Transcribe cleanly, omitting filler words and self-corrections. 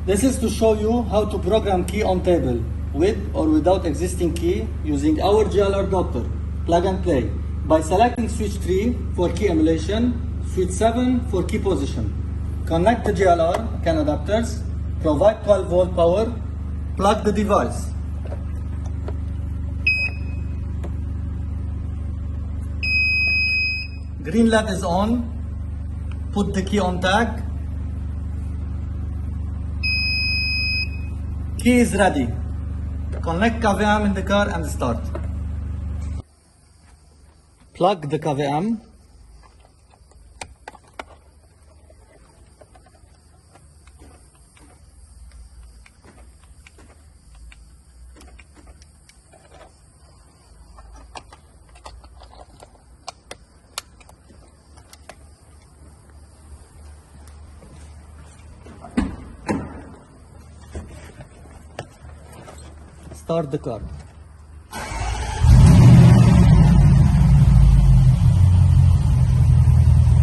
This is to show you how to program key on table with or without existing key using our GLR Doctor. Plug and play by selecting switch 3 for key emulation, switch 7 for key position. Connect the GLR CAN adapters, provide 12 volt power, plug the device. Green LED is on, put the key on tag. Key is ready. Connect KVM in the car and start. Plug the KVM. Start the car.